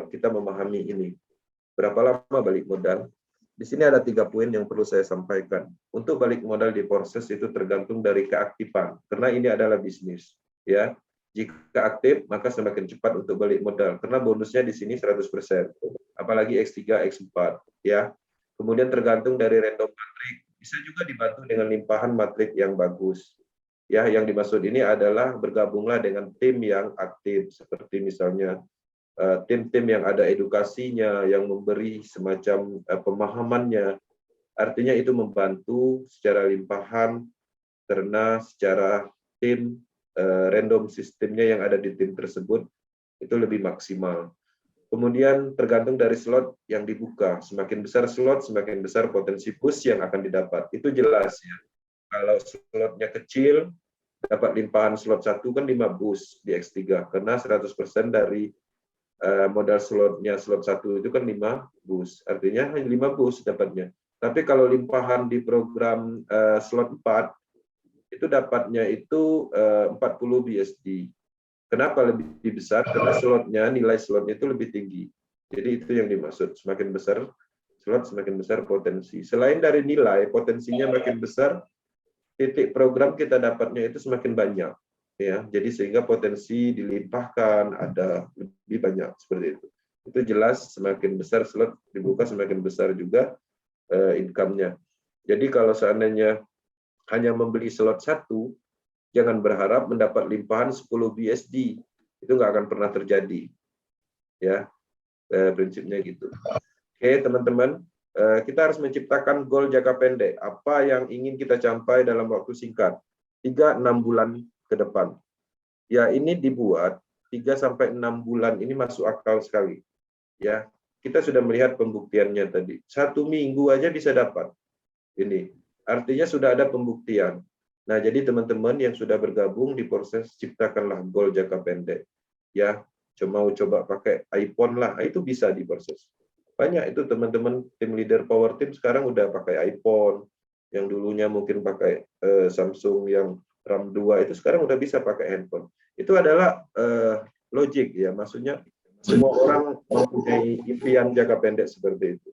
kita memahami ini. Berapa lama balik modal? Di sini ada 3 poin yang perlu saya sampaikan. Untuk balik modal di proses itu tergantung dari keaktifan, karena ini adalah bisnis. Ya, jika aktif maka semakin cepat untuk balik modal, karena bonusnya di sini 100%. Apalagi X3, X4. Ya, kemudian tergantung dari random matrik. Bisa juga dibantu dengan limpahan matrik yang bagus. Ya, yang dimaksud ini adalah bergabunglah dengan tim yang aktif, seperti misalnya tim-tim yang ada edukasinya, yang memberi semacam pemahamannya. Artinya itu membantu secara limpahan, karena secara tim random sistemnya yang ada di tim tersebut itu lebih maksimal. Kemudian tergantung dari slot yang dibuka. Semakin besar slot, semakin besar potensi push yang akan didapat. Itu jelas ya. Kalau slotnya kecil, dapat limpahan slot 1 kan 5 boost di X3, karena 100% dari modal slotnya slot 1 itu kan 5 boost, artinya hanya 5 boost dapatnya. Tapi kalau limpahan di program slot 4 itu dapatnya itu 40 BSD. Kenapa lebih besar? Karena slotnya, nilai slotnya itu lebih tinggi. Jadi itu yang dimaksud, semakin besar slot semakin besar potensi. Selain dari nilai, potensinya makin besar, titik program kita dapatnya itu semakin banyak. Ya, jadi sehingga potensi dilimpahkan ada lebih banyak seperti itu. Itu jelas, semakin besar slot dibuka semakin besar juga income-nya. Jadi kalau seandainya hanya membeli slot 1, jangan berharap mendapat limpahan 10 BSD. Itu nggak akan pernah terjadi. Ya, prinsipnya gitu. Oke, teman-teman, kita harus menciptakan goal jangka pendek. Apa yang ingin kita capai dalam waktu singkat? 3-6 bulan ke depan. Ya, ini dibuat 3-6 bulan ini masuk akal sekali. Ya, kita sudah melihat pembuktiannya tadi. 1 minggu aja bisa dapat. Ini artinya sudah ada pembuktian. Nah, jadi teman-teman yang sudah bergabung di proses ciptakanlah goal jangka pendek. Ya, mau coba pakai iPhone lah, itu bisa di proses. Banyak itu teman-teman tim leader power team sekarang udah pakai iPhone. Yang dulunya mungkin pakai Samsung yang RAM 2 itu sekarang udah bisa pakai handphone. Itu adalah logik ya, maksudnya semua orang mempunyai impian jangka pendek seperti itu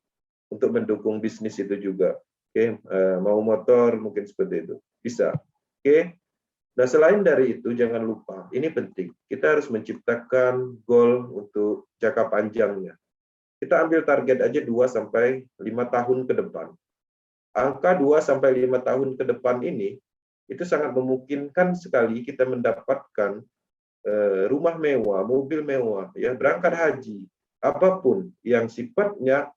untuk mendukung bisnis itu juga. Oke, mau motor mungkin seperti itu bisa. Oke. Nah, selain dari itu jangan lupa, ini penting. Kita harus menciptakan goal untuk jangka panjangnya. Kita ambil target aja 2-5 tahun ke depan. Angka 2-5 tahun ke depan ini itu sangat memungkinkan sekali kita mendapatkan rumah mewah, mobil mewah, ya, berangkat haji, apapun yang sifatnya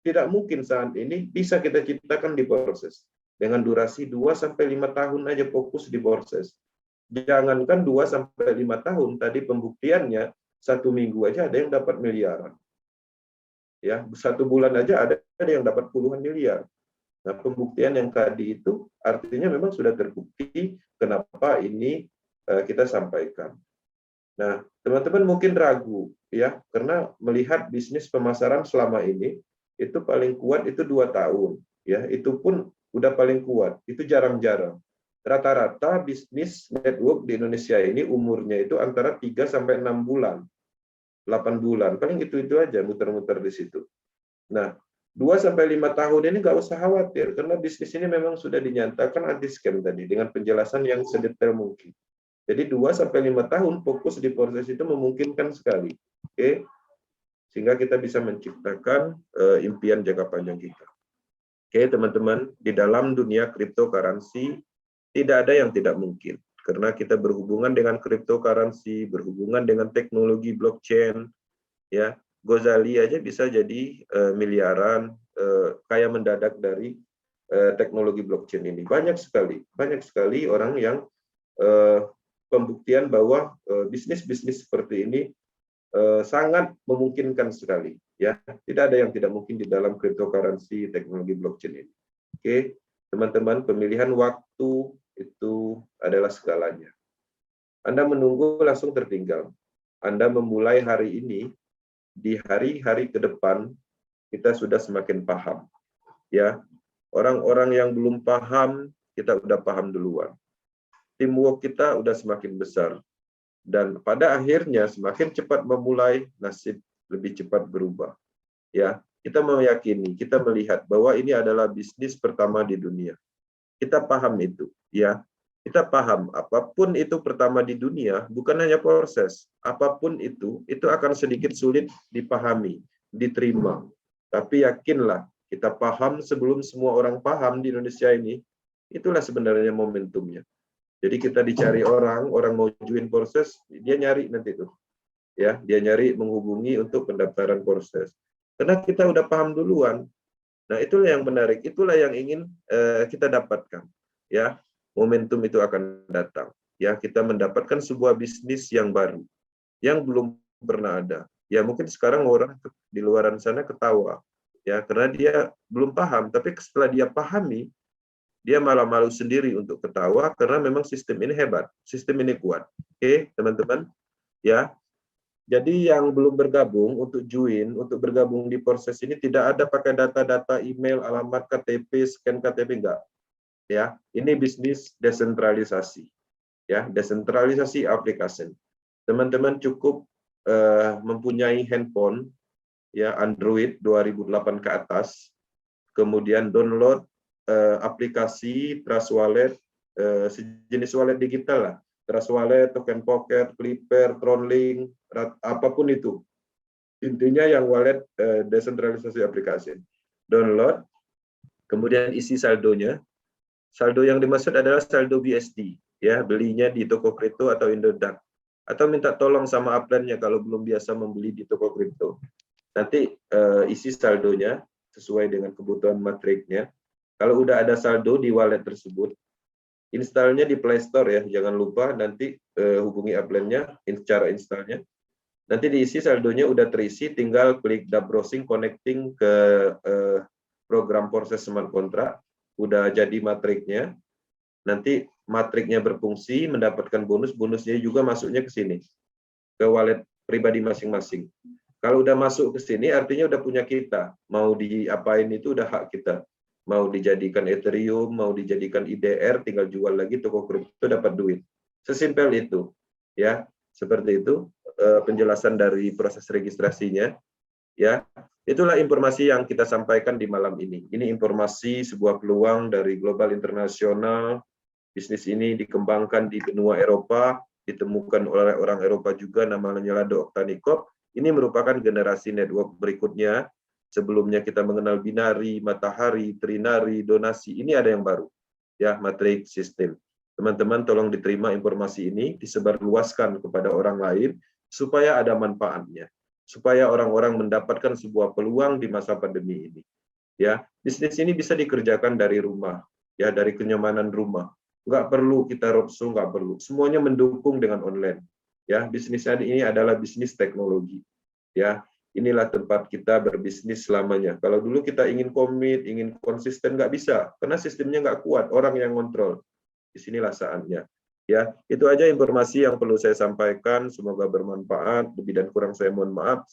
tidak mungkin saat ini bisa kita ciptakan di proses. Dengan durasi 2-5 tahun aja fokus di proses. Jangankan 2-5 tahun, tadi pembuktiannya 1 minggu aja ada yang dapat miliaran. Ya, 1 bulan aja ada yang dapat puluhan miliar. Nah, pembuktian yang tadi itu artinya memang sudah terbukti kenapa ini kita sampaikan. Nah, teman-teman mungkin ragu ya, karena melihat bisnis pemasaran selama ini itu paling kuat itu 2 tahun, ya, itu pun udah paling kuat, itu jarang-jarang. Rata-rata bisnis network di Indonesia ini umurnya itu antara 3-6 bulan, 8 bulan, paling itu aja muter-muter di situ. Nah, 2-5 tahun ini nggak usah khawatir, karena bisnis ini memang sudah dinyatakan anti-scam tadi, dengan penjelasan yang sedetail mungkin. Jadi 2-5 tahun fokus di proses itu memungkinkan sekali. Oke? Sehingga kita bisa menciptakan impian jangka panjang kita. Oke, teman-teman, di dalam dunia cryptocurrency tidak ada yang tidak mungkin. Karena kita berhubungan dengan cryptocurrency, berhubungan dengan teknologi blockchain, ya. Gozali aja bisa jadi miliaran kaya mendadak dari teknologi blockchain ini. Banyak sekali orang yang pembuktian bahwa bisnis-bisnis seperti ini sangat memungkinkan sekali. Ya, tidak ada yang tidak mungkin di dalam cryptocurrency teknologi blockchain ini. Oke, teman-teman, pemilihan waktu itu adalah segalanya. Anda menunggu langsung tertinggal. Anda memulai hari ini, di hari-hari ke depan kita sudah semakin paham. Ya, orang-orang yang belum paham kita udah paham duluan. Teamwork kita udah semakin besar. Dan pada akhirnya semakin cepat memulai, nasib lebih cepat berubah. Ya, kita meyakini, kita melihat bahwa ini adalah bisnis pertama di dunia. Kita paham itu, ya. Kita paham apapun itu pertama di dunia, bukan hanya proses. Apapun itu akan sedikit sulit dipahami, diterima. Tapi yakinlah, kita paham sebelum semua orang paham di Indonesia ini, itulah sebenarnya momentumnya. Jadi kita dicari orang mau join proses, dia nyari nanti itu. Ya, dia nyari menghubungi untuk pendaftaran proses. Karena kita udah paham duluan. Nah, itulah yang menarik, itulah yang ingin kita dapatkan. Ya, momentum itu akan datang. Ya, kita mendapatkan sebuah bisnis yang baru, yang belum pernah ada. Ya, mungkin sekarang orang di luar sana ketawa, ya, karena dia belum paham. Tapi setelah dia pahami, dia malah malu sendiri untuk ketawa karena memang sistem ini hebat, sistem ini kuat. Oke, teman-teman, ya. Jadi yang belum bergabung untuk join, untuk bergabung di proses ini tidak ada pakai data-data email, alamat KTP, scan KTP, enggak. Ya, ini bisnis desentralisasi. Ya, desentralisasi aplikasi. Teman-teman cukup mempunyai handphone ya Android 2008 ke atas, kemudian download aplikasi Trust Wallet, sejenis wallet digital lah, Trust Wallet, Token Pocket, Clipper, Tronlink, apapun itu. Intinya yang wallet desentralisasi aplikasi. Download, kemudian isi saldonya. Saldo yang dimaksud adalah saldo BSD, ya, belinya di toko kripto atau Indodax. Atau minta tolong sama upline-nya kalau belum biasa membeli di toko kripto. Nanti isi saldonya sesuai dengan kebutuhan matriknya. Kalau udah ada saldo di wallet tersebut, installnya di Play Store ya, jangan lupa nanti hubungi upline-nya, cara installnya. Nanti diisi saldonya udah terisi, tinggal klik browsing connecting ke program proses smart contract, udah jadi matriknya. Nanti matriknya berfungsi, mendapatkan bonus, bonusnya juga masuknya ke sini, ke wallet pribadi masing-masing. Kalau udah masuk ke sini, artinya udah punya kita. Mau diapain itu udah hak kita. Mau dijadikan Ethereum, mau dijadikan IDR, tinggal jual lagi toko kripto dapat duit. Sesimpel itu, ya. Seperti itu penjelasan dari proses registrasinya. Ya, itulah informasi yang kita sampaikan di malam ini. Ini informasi sebuah peluang dari global internasional. Bisnis ini dikembangkan di benua Eropa, ditemukan oleh orang Eropa juga, namanya Lado Oktanikov. Ini merupakan generasi network berikutnya. Sebelumnya kita mengenal binari, matahari, trinari, donasi. Ini ada yang baru, ya, matrix sistem. Teman-teman tolong diterima informasi ini, disebarluaskan kepada orang lain supaya ada manfaatnya, supaya orang-orang mendapatkan sebuah peluang di masa pandemi ini. Ya, bisnis ini bisa dikerjakan dari rumah, ya, dari kenyamanan rumah. Nggak perlu kita roadshow, nggak perlu. Semuanya mendukung dengan online. Ya, bisnis ini adalah bisnis teknologi. Ya, inilah tempat kita berbisnis selamanya. Kalau dulu kita ingin komit, ingin konsisten, nggak bisa, karena sistemnya nggak kuat, orang yang kontrol. Disinilah saatnya. Ya, itu aja informasi yang perlu saya sampaikan. Semoga bermanfaat. Lebih dan kurang saya mohon maaf.